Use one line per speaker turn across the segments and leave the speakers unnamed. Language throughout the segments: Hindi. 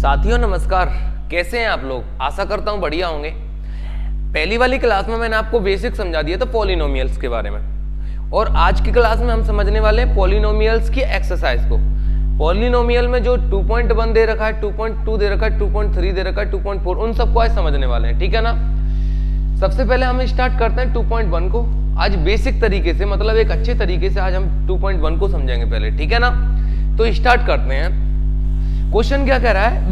साथियों नमस्कार, कैसे हैं आप लोग। आशा करता हूं बढ़िया होंगे। पहली वाली क्लास में मैंने आपको बेसिक समझा दिया था पॉलिनोमियल्स के बारे में, और आज की क्लास में हम समझने वाले हैं पॉलिनोमियल्स की एक्सरसाइज को। पॉलिनोमियल में जो 2.1 दे रखा है, 2.2 दे रखा है, 2.3 दे रखा है, 2.4, उन सबको आज समझने वाले हैं, ठीक है ना। सबसे पहले हम स्टार्ट करते हैं 2.1 को। आज बेसिक तरीके से, मतलब एक अच्छे तरीके से आज हम 2.1 को समझेंगे पहले, ठीक है ना। तो स्टार्ट करते हैं। क्वेश्चन क्या कह रहा है,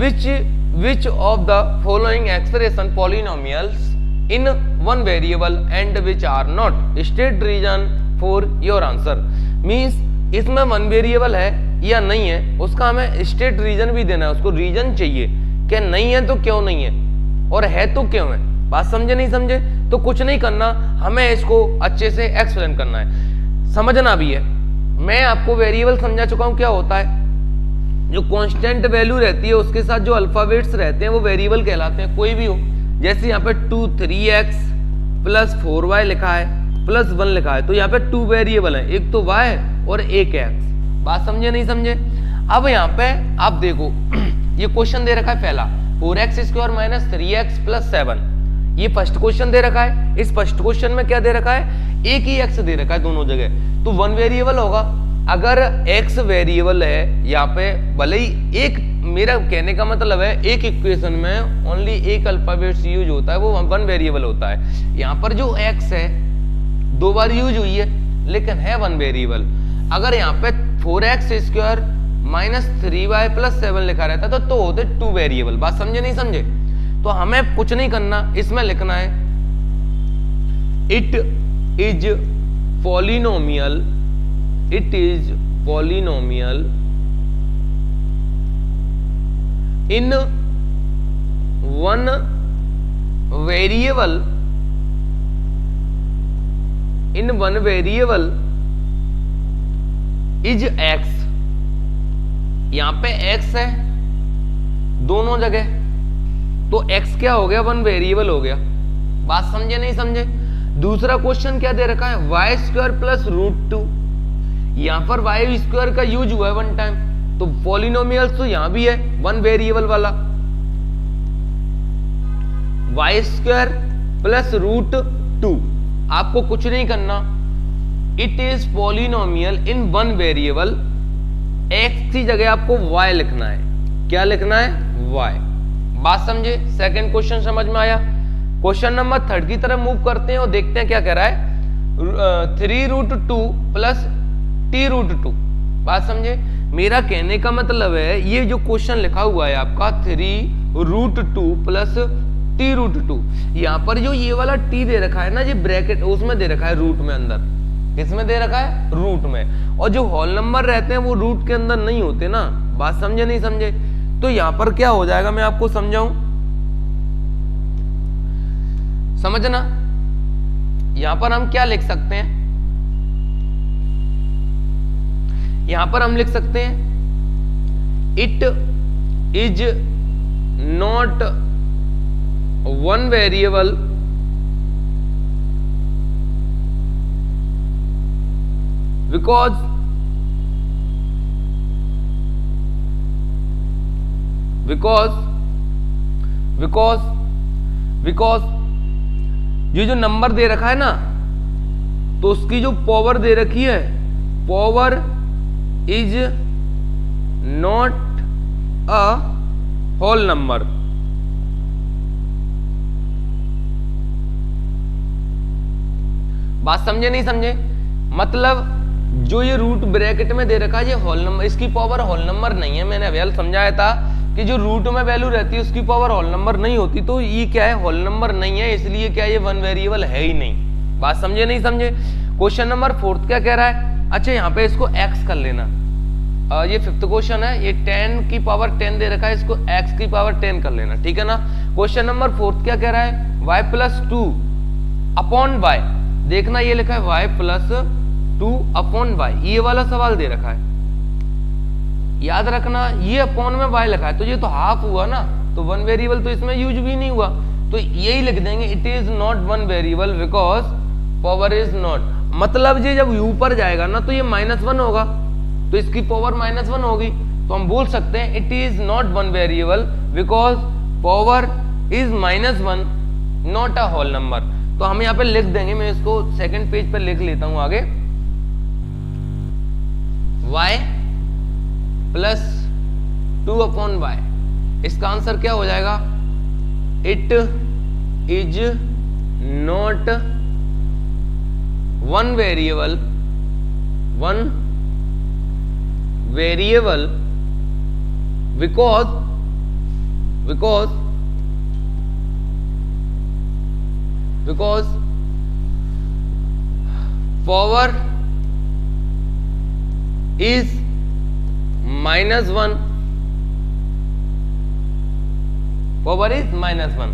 which of the following expression polynomials in one variable and which are not, state reason for your answer. Means इसमें वन वेरिएबल है या नहीं है, उसका हमें स्टेट रीजन भी देना है, उसको रीजन चाहिए कि नहीं है तो क्यों नहीं है, और है तो क्यों है। बात समझे नहीं समझे तो कुछ नहीं करना, हमें इसको अच्छे से एक्सप्लेन करना है, समझना भी है। मैं आपको वेरिएबल समझा चुका हूं क्या होता है। जो कांस्टेंट वैल्यू रहती है उसके साथ जो अल्फाबेट्स रहते हैं वो वेरिएबल कहलाते हैं, कोई भी हो। जैसे यहाँ पे 3x प्लस 4y लिखा है प्लस 1 लिखा है, तो यहाँ पे 2 वेरिएबल है, एक तो y और एक x। बात समझे नहीं समझे। अब यहाँ पे आप देखो ये क्वेश्चन दे रखा है पहला, 4x² माइनस 3x प्लस 7। ये फर्स्ट क्वेश्चन दे रखा है। इस फर्स्ट क्वेश्चन में क्या दे रखा है, एक ही x दे रखा है दोनों जगह, तो वन वेरिएबल होगा। अगर x वेरिएबल है यहाँ पे, भले ही एक, मेरा कहने का मतलब है एक इक्वेशन में ओनली एक अल्फाबेट्स यूज होता है, वो वन वेरिएबल होता है। यहाँ पर जो x है 2 बार यूज हुई है लेकिन है वन वेरिएबल। अगर यहाँ पे 4x² माइनस 3y प्लस 7 लिखा रहता तो होते 2 वेरिएबल। बात समझे नहीं समझे। तो हमें कुछ नहीं करना, इसमें लिखना है it is polynomial, it is polynomial in one variable is x। यहां पे x है दोनों जगह, तो x क्या हो गया, वन वेरिएबल हो गया। बात समझे नहीं समझे। दूसरा क्वेश्चन क्या दे रखा है, y² प्लस √2। यहां पर y² का यूज हुआ है वन टाइम, तो पॉलिनोमियल्स तो यहां भी है वन वेरिएबल वाला, y² प्लस √2। आपको कुछ नहीं करना, it is polynomial in one variable, x की जगह आपको y लिखना है। क्या लिखना है, y। बात समझे। सेकंड क्वेश्चन समझ में आया। क्वेश्चन नंबर 3 की तरफ मूव करते हैं और देखते हैं क्या कह रहा है, 3√2 प्लस t√2। बात समझे। मेरा कहने का मतलब है ये जो क्वेश्चन लिखा हुआ है आपका 3√2 प्लस t√2, यहाँ पर जो ये वाला t दे रखा है ना, ये ब्रैकेट उसमें दे रखा है रूट में, अंदर किसमें दे रखा है, रूट में। और जो होल नंबर रहते हैं वो रूट के अंदर नहीं होते ना। बात समझे नहीं समझे। तो यहाँ पर क्या हो जाएगा, मैं आपको समझाऊं, समझना। यहां पर हम क्या लिख सकते हैं, यहां पर हम लिख सकते हैं it is not one variable because ये जो नंबर दे रखा है ना, तो उसकी जो पावर दे रखी है, power is not a whole number. बात समझे नहीं समझे। मतलब जो ये रूट ब्रैकेट में दे रखा है ये होल नंबर, इसकी पावर होल नंबर नहीं है। मैंने अभी समझाया था कि जो रूट में वैल्यू रहती है उसकी पावर होल नंबर नहीं होती, तो ये क्या है, होल नंबर नहीं है, इसलिए क्या ये वन वेरिएबल है ही नहीं। बात समझे नहीं समझे। क्वेश्चन नंबर 4 क्या कह रहा है, अच्छा यहाँ पे इसको x कर लेना। ये 5th क्वेश्चन है, ये 10 की पावर 10 दे रखा है, इसको x की पावर 10 कर लेना, ठीक है ना। क्वेश्चन नंबर 4 क्या कह रहा है, y प्लस 2 अपॉन y। देखना ये लिखा है y प्लस 2 अपॉन y, ये वाला सवाल दे रखा है, याद रखना। ये अपॉन में y लिखा है, तो ये तो हाफ हुआ ना, तो वन वेरिएबल तो इसमें यूज भी नहीं हुआ, तो यही लिख देंगे it is not one variable because power is not. मतलब ये जब u पर जाएगा ना तो ये -1 होगा, तो इसकी पावर -1 होगी, तो हम बोल सकते हैं it is not one variable because power is -1 not a whole number. तो हम यहाँ पे लिख देंगे, मैं इसको सेकंड पेज पर लिख लेता हूं आगे, y प्लस 2/y। इसका आंसर क्या हो जाएगा? It is not one variable because power is -1, power is -1।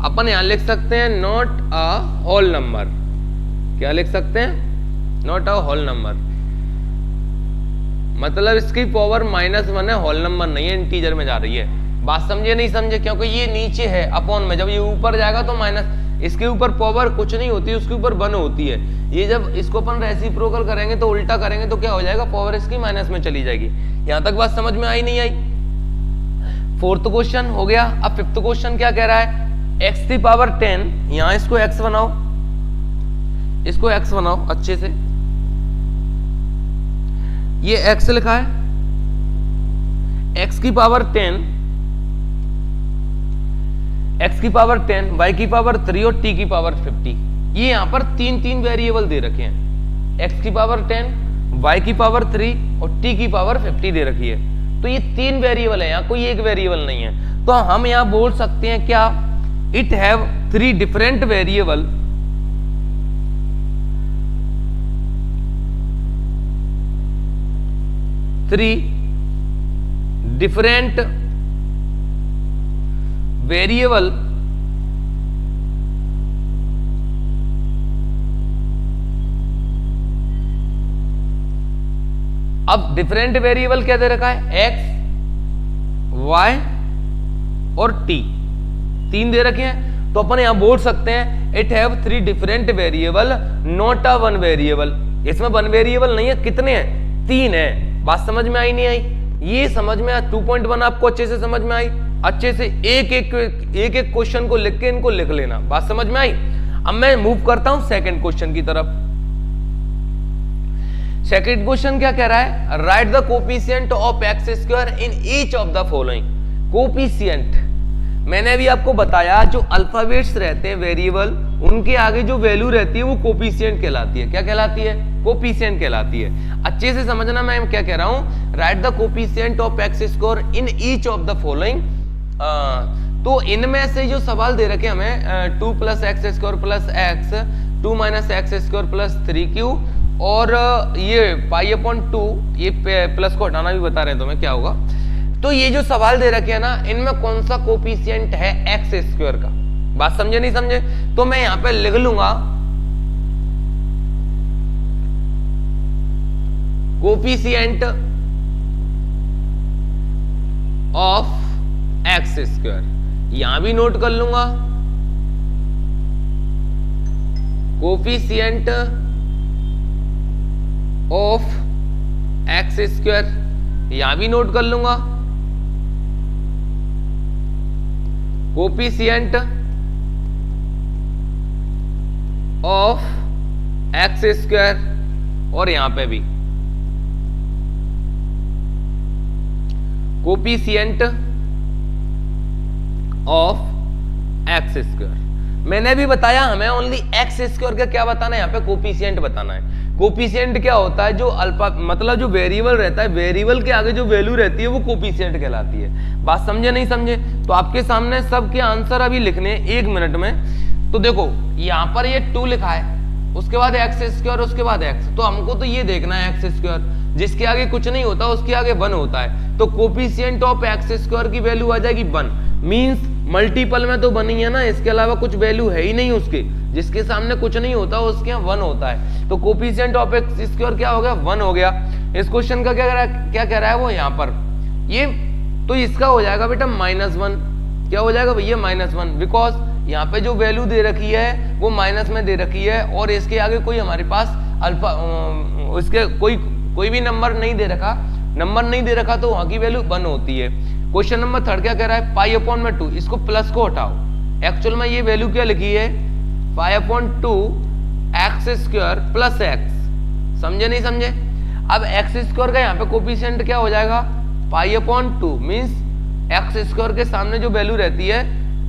अपन यहां लिख सकते हैं नॉट अ होल नंबर। क्या लिख सकते हैं? नॉट अ होल नंबर, मतलब इसकी पावर -1 है, होल नंबर नहीं है, इंटीजर में जा रही है। बात समझे नहीं समझे? क्योंकि ये नीचे है अपॉन में, जब ये ऊपर जाएगा तो माइनस, इसके ऊपर पावर कुछ नहीं होती, उसके ऊपर 1 होती है। ये जब इसको अपन रेसिप्रोकल करेंगे तो उल्टा करेंगे तो क्या हो जाएगा? पावर इसकी माइनस में चली जाएगी। यहां तक बात समझ में आई नहीं आई? फोर्थ क्वेश्चन हो गया। अब फिफ्थ क्वेश्चन क्या कह रहा है? x⁻10, यहां इसको x बनाओ, इसको x बनाओ अच्छे से, ये x लिखा है, x⁻10, x⁻10, y⁻3 और t⁻50। ये यहां पर तीन वेरिएबल दे रखे हैं, x⁻10, y⁻3 और t⁻50 दे रखी है। तो ये 3 वेरिएबल है, यहां कोई एक वेरिएबल नहीं है। तो हम यहां बोल सकते हैं क्या? It have 3 different variable, 3 different variable अब डिफरेंट वेरिएबल क्या दे रखा है? x, y और t, 3 दे रखे हैं। तो अपन यहां बोल सकते हैं it have 3 different variable not a one variable. इसमें 1 वेरिएबल नहीं है, कितने हैं? 3 है। बात समझ में आई नहीं आई? ये समझ में आया? 2.1 आपको अच्छे से समझ में आई? अच्छे से एक एक क्वेश्चन को लिख के इनको लिख लेना। बात समझ में आई? अब मैं मूव करता हूं सेकंड क्वेश्चन की तरफ। सेकंड क्वेश्चन क्या कह रहा है? Right the coefficient of x square in each of the following. Coefficient मैंने अभी आपको बताया, जो अल्फाबेट्स रहते हैं वेरिएबल, उनके आगे जो वैल्यू रहती है वो कोफिशिएंट कहलाती है। क्या कहलाती है? कोफिशिएंट कहलाती है। अच्छे से समझना मैं क्या कह रहा हूं। Right the coefficient of x square in each of the following. तो इनमें से जो सवाल दे रखे हमें 2 + x² + x, 2 - x² + 3q और ये π/2, ये प्लस को हटाना भी बता रहे हैं तुम्हें क्या होगा। तो ये जो सवाल दे रखे हैं ना, इनमें कौन सा कोफिशिएंट है x² का? बात समझे नहीं समझे? तो मैं यहां पे लिख लूंगा कोफिशिएंट ऑफ x²। यहां भी नोट कर लूंगा कोफिशिएंट ऑफ x²। यहां भी नोट कर लूंगा कोफिशिएंट ऑफ x², और यहां पे भी कोफिशिएंट ऑफ x²। मैंने भी बताया हमें ओनली x² का क्या बताना है, यहां पे कोफिशिएंट बताना है। कोफिशिएंट क्या होता है? जो अल्फा मतलब जो वेरिएबल रहता है, वेरिएबल के आगे जो वैल्यू रहती है वो कोफिशिएंट कहलाती है। बात समझे नहीं समझे? तो आपके सामने सबके आंसर अभी लिखने 1 मिनट में। तो देखो यहां पर ये 2 लिखा है, उसके बाद x², उसके बाद x। तो हमको तो ये देखना है x², जिसके आगे कुछ नहीं होता उसके आगे 1 होता है। तो कोफिशिएंट ऑफ x² की वैल्यू आ जाएगी 1। मींस मल्टीपल में तो 1 ही है ना, इसके अलावा कुछ वैल्यू है ही नहीं उसके, जिसके सामने कुछ नहीं होता उसके यहाँ 1 होता है। तो कोफिशिएंट ऑफ x² क्या हो गया? 1 हो गया। इस क्वेश्चन का क्या कह रहा है वो यहाँ पर ये, तो इसका हो जाएगा बेटा -1। क्या हो जाएगा भैया? -1, बिकॉज यहाँ पे जो वैल्यू दे रखी है वो माइनस में दे रखी है और इसके आगे कोई हमारे पास अल्फा, इसके कोई भी नंबर नहीं दे रखा, नंबर नहीं दे रखा तो वहां की वैल्यू 1 होती है। क्वेश्चन नंबर 3 क्या कह रहा है, पाई अपॉन में 2, इसको प्लस को हटाओ। एक्चुअल में ये वैल्यू क्या लिखी है, pi upon 2 x square plus x. समझे नहीं समझे? अब एक्स स्क्वायर का यहाँ पे कोफिशिएंट क्या हो जाएगा, pi upon 2 means x square के सामने जो वैल्यू रहती है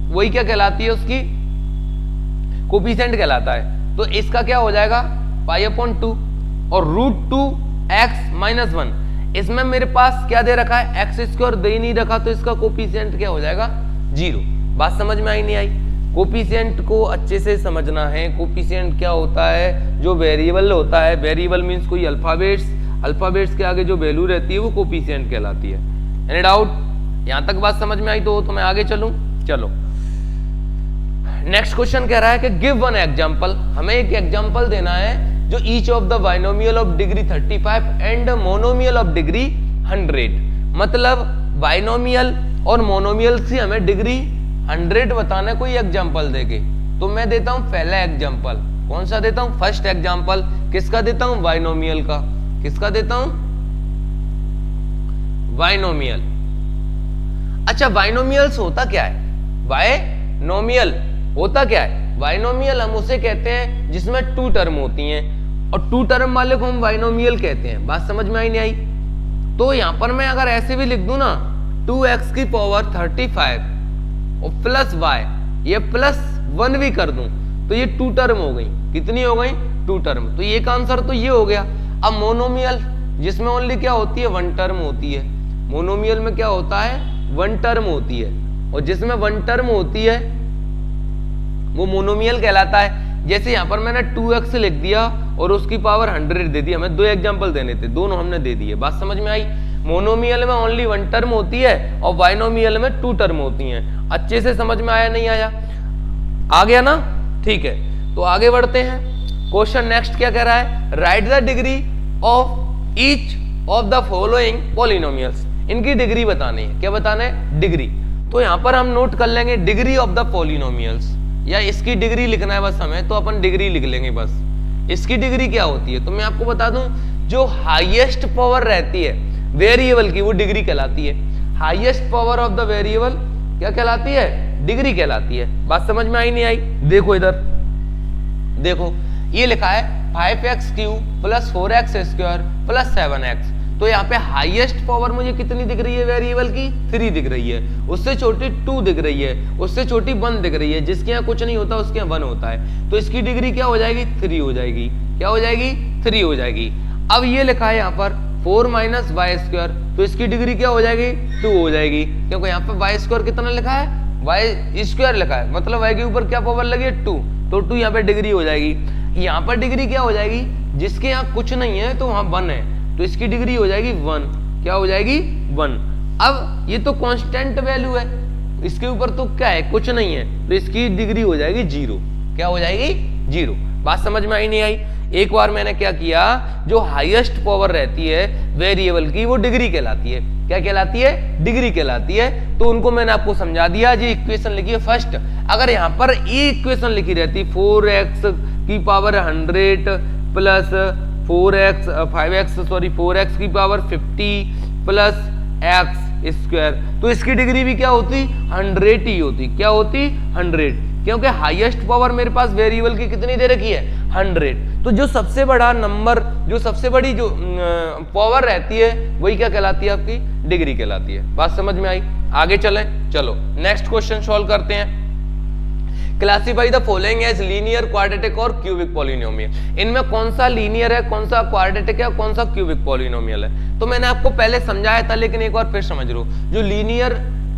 वही क्या कहलाती है, उसकी कोफिशिएंट कहलाता है। तो इसका क्या हो जाएगा, पाई अपॉन 2 और रूट 2 एक्स माइनस 1। इसमें मेरे पास क्या दे रखा है, एक्स स्क्वायर दे ही नहीं रखा, तो इसका कोफिशिएंट क्या हो जाएगा, 0। बात समझ में आई नहीं आई? कोफिशिएंट को अच्छे से समझना है। कोफिशिएंट क्या होता है, जो वेरिएबल होता है, वेरिएबल मीन्स कोई अल्फाबेट्स के आगे जो वैल्यू रहती है वो कोफिशिएंट कहलाती है। Any doubt? यहां तक बात समझ में आई तो मैं आगे चलूं। चलो नेक्स्ट क्वेश्चन कह रहा है कि गिव वन एग्जांपल, हमें एक एग्जांपल देना है जो each of the binomial of degree 35 and monomial of degree 100। मतलब बाइनोमियल और मोनोमियल से हमें डिग्री 100 बताना है कोई एग्जांपल देके। तो मैं देता हूं पहला एग्जांपल। कौन सा देता हूं, फर्स्ट एग्जांपल। किसका देता हूं, बाइनोमियल का। किसका देता हूं, बाइनोमियल। अच्छा बाइनोमियल्स होता क्या है, बाइनोमियल होता क्या है, बाइनोमियल हम उसे कहते हैं जिसमें 2 टर्म होती हैं और 2 टर्म वाले को हम बाइनोमियल कहते हैं। बात समझ में आई नहीं आई? तो यहां पर मैं अगर ऐसे भी लिख दूं ना, 2x की पावर 35 और प्लस y, ये प्लस 1 भी कर दूं तो ये 2 टर्म हो गई। कितनी हो गई, 2 टर्म। तो ये का आंसर तो ये हो गया। अब मोनोमियल जिसमें ओनली क्या होती है, 1 टर्म होती है। मोनोमियल में क्या होता है, 1 टर्म होती है, और जिसमें 1 टर्म होती है वो मोनोमियल कहलाता है। जैसे यहां पर मैंने 2x लिख दिया और उसकी पावर 100 दे दी। हमें 2 एग्जांपल देने थे, दोनों हमने दे दिए। बात समझ में आई? मोनोमियल में ओनली 1 टर्म होती है और बाइनोमियल में 2 टर्म होती हैं। अच्छे से समझ में आया नहीं आया? आ गया ना? ठीक है, तो आगे बढ़ते हैं। क्वेश्चन नेक्स्ट क्या कह रहा है, right the degree of each of the following polynomials. इनकी डिग्री बतानी है। क्या बताना है, डिग्री। तो यहां पर हम नोट कर लेंगे डिग्री ऑफ द पॉलिनोमियल्स, या इसकी डिग्री लिखना है बस हमें, तो अपन डिग्री लिख लेंगे बस। इसकी डिग्री क्या होती है, तो मैं आपको बता दूं, जो हाईएस्ट पावर रहती है वेरिएबल की वो डिग्री कहलाती है। Highest power of the variable क्या कहलाती है, डिग्री कहलाती है। बात समझ में आई नहीं आई? देखो इधर देखो, ये लिखा है 5x cube plus 4x square plus 7x। तो यहाँ पे हाईएस्ट पावर मुझे कितनी दिख रही है वेरिएबल की, 3 दिख रही है। उससे छोटी 2 दिख रही है, उससे छोटी 1 दिख रही है। जिसके यहाँ कुछ नहीं होता उसके यहाँ 1 होता है। तो इसकी डिग्री क्या हो जाएगी, 3 हो जाएगी। क्या हो जाएगी, 3 हो जाएगी। अब ये लिखा है यहाँ पर 4 माइनस वाई स्क्वायर, तो इसकी डिग्री क्या हो जाएगी, 2 हो जाएगी। क्योंकि यहाँ पे वाई स्क्वायर कितना लिखा है, वाई स्क्वायर लिखा है, मतलब वाई के ऊपर क्या पावर लगी है, 2। तो 2 यहाँ पे डिग्री हो जाएगी। यहाँ पर डिग्री क्या हो जाएगी, जिसके यहाँ कुछ नहीं है तो वहां 1 है, तो इसकी डिग्री हो जाएगी 1। क्या हो जाएगी, 1। अब ये तो कांस्टेंट वैल्यू है, इसके ऊपर तो क्या है, कुछ नहीं है, तो इसकी डिग्री हो जाएगी 0। क्या हो जाएगी, 0। बात समझ में आई नहीं आई? एक बार मैंने क्या किया, जो हाईएस्ट पावर रहती है वेरिएबल की वो डिग्री कहलाती है। क्या कहलाती है, डिग्री कहलाती है। तो उनको मैंने आपको समझा दिया। जी इक्वेशन लिखिए फर्स्ट। अगर यहाँ पर ये इक्वेशन लिखी रहती 4x की पावर 100 प्लस 4x की पावर 50 प्लस x स्क्वायर, तो इसकी डिग्री भी क्या होती, 100 ही होती। क्या होती, 100। क्योंकि हाईएस्ट पावर मेरे पास वेरिएबल की कितनी दे रखी है, 100। तो जो सबसे बड़ा नंबर, जो सबसे बड़ी जो पावर रहती है वही क्या कहलाती है, आपकी डिग्री कहलाती है। बात समझ में आई? आगे चलें। चलो नेक्स्ट क्वेश्चन सॉल्व करते हैं। Classify the following as linear, quadratic और क्यूबिक पॉलिनोमियल। इनमें कौन सा लीनियर है, कौन सा क्वाड्रेटिक है, कौन सा क्यूबिक पॉलिनोमियल है। तो मैंने आपको पहले समझाया था, लेकिन एक बार फिर समझ लो। जो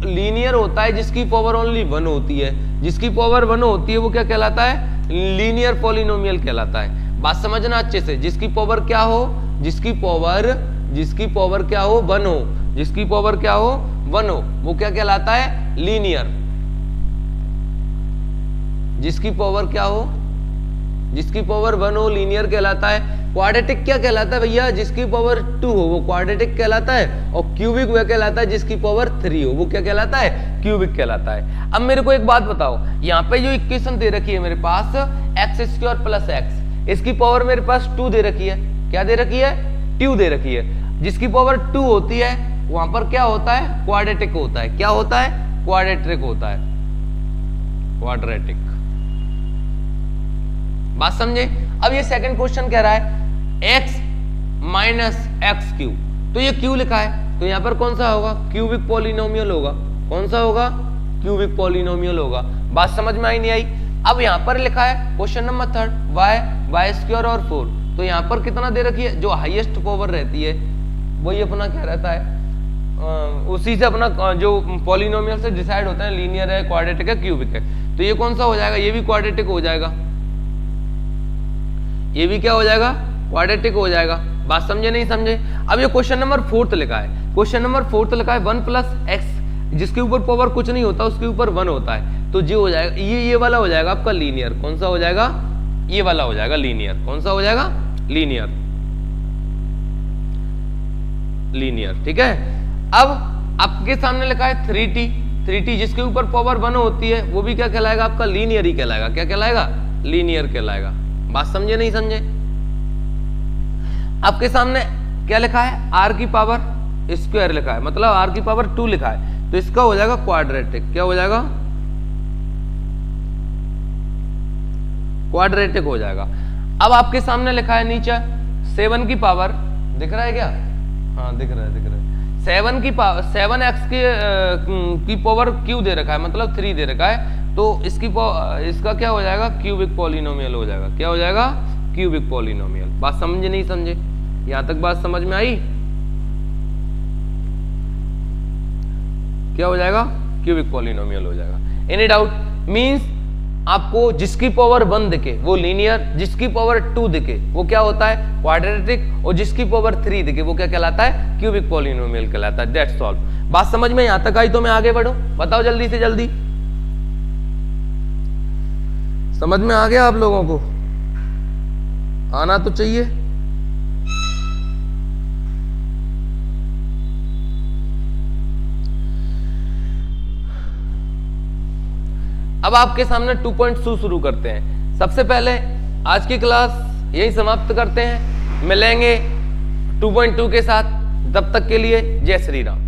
लीनियर होता है जिसकी पावर ओनली 1 होती है, जिसकी पावर 1 होती है वो क्या कहलाता है, लीनियर पॉलिनोमियल कहलाता है। बात समझना अच्छे से। जिसकी पावर क्या हो, जिसकी पावर क्या हो, 1 हो, जिसकी पावर क्या हो, 1 हो, वो क्या कहलाता है, लीनियर। जिसकी पावर क्या हो, जिसकी पावर 1 हो, लीनियर कहलाता है। क्वाड्रेटिक क्या कहलाता है भैया, जिसकी पावर 2 हो वो क्वाड्रेटिक कहलाता है। और क्यूबिक वह कहलाता है जिसकी पावर 3 हो, वो क्या कहलाता है, क्यूबिक कहलाता है। अब मेरे को एक बात बताओ, यहाँ पे जो इक्वेशन दे रखी है मेरे पास एक्स स्क्वायर प्लस एक्स, इसकी पावर मेरे पास 2 दे रखी है। क्या दे रखी है, 2 दे रखी है। जिसकी पावर 2 होती है वहां पर क्या होता है, क्वाड्रेटिक होता है। क्या होता है, क्वाड्रेटिक होता है, क्वाड्रेटिक। बात समझे। अब ये सेकंड क्वेश्चन कह रहा है x माइनस एक्स क्यू, तो ये क्यू लिखा है, तो यहां पर कौन सा होगा, क्यूबिक पॉलिनोमियल होगा। कौन सा होगा, क्यूबिक पॉलिनोमियल होगा। बात समझ में आई नहीं आई। अब यहां पर लिखा है क्वेश्चन नंबर 3 वाई स्क्वायर और 4, तो यहां पर कितना दे रखी है, जो हाईएस्ट पावर रहती है वही अपना क्या रहता है, उसी से अपना जो पॉलिनोमियल से डिसाइड होता है लीनियर है, क्वाड्रेटिक है, क्यूबिक है। तो ये कौन सा हो जाएगा, ये भी क्वाड्रेटिक हो जाएगा, ये भी क्या हो जाएगा, क्वाड्रेटिक हो जाएगा। बात समझे नहीं समझे। अब ये क्वेश्चन नंबर 4 लिखा है, क्वेश्चन नंबर 4 लिखा है 1 प्लस एक्स, जिसके ऊपर पावर कुछ नहीं होता उसके ऊपर 1 होता है, तो जो हो जाएगा ये वाला हो जाएगा आपका लीनियर। कौन सा हो जाएगा, ये वाला हो जाएगा लीनियर। कौन सा हो जाएगा, लीनियर, लीनियर। ठीक है। अब आपके सामने लिखा है 3t, जिसके ऊपर पावर 1 होती है वो भी क्या कहलाएगा, आपका लीनियर ही कहलाएगा। क्या कहलाएगा, लीनियर कहलाएगा। बात समझे नहीं समझे। आपके सामने क्या लिखा है, r की पावर स्क्वायर लिखा है, मतलब r की पावर 2 लिखा है, तो इसका हो जाएगा क्वाड्रेटिक। क्या हो जाएगा, क्वाड्रेटिक हो जाएगा। अब आपके सामने लिखा है नीचे 7 की पावर, दिख रहा है क्या, हाँ दिख रहा है, दिख रहा है। 7 की पावर 7x की पावर क्यू दे रखा है, मतलब 3 दे रखा है, तो इसका क्या हो जाएगा, क्यूबिक पॉलिनोमियल हो जाएगा। क्या हो जाएगा, क्यूबिक पॉलिनोमियल। बात समझे नहीं समझे, यहां तक बात समझ में आई। क्या हो जाएगा, क्यूबिक पॉलिनोमियल हो जाएगा। एनी डाउट, मींस आपको जिसकी पावर 1 दिखे वो लीनियर, जिसकी पावर 2 दिखे वो क्या होता है, क्वाड्रेटिक, और जिसकी पावर 3 दिखे वो क्या कहलाता है, क्यूबिक पॉलिनोमियल कहलाता है। That's all. बात समझ में यहां तक आई तो मैं आगे बढ़ूं, बताओ जल्दी से जल्दी। समझ में आ गया आप लोगों को, आना तो चाहिए। अब आपके सामने 2.2 शुरू करते हैं। सबसे पहले आज की क्लास यही समाप्त करते हैं, मिलेंगे 2.2 के साथ। तब तक के लिए जय श्री राम।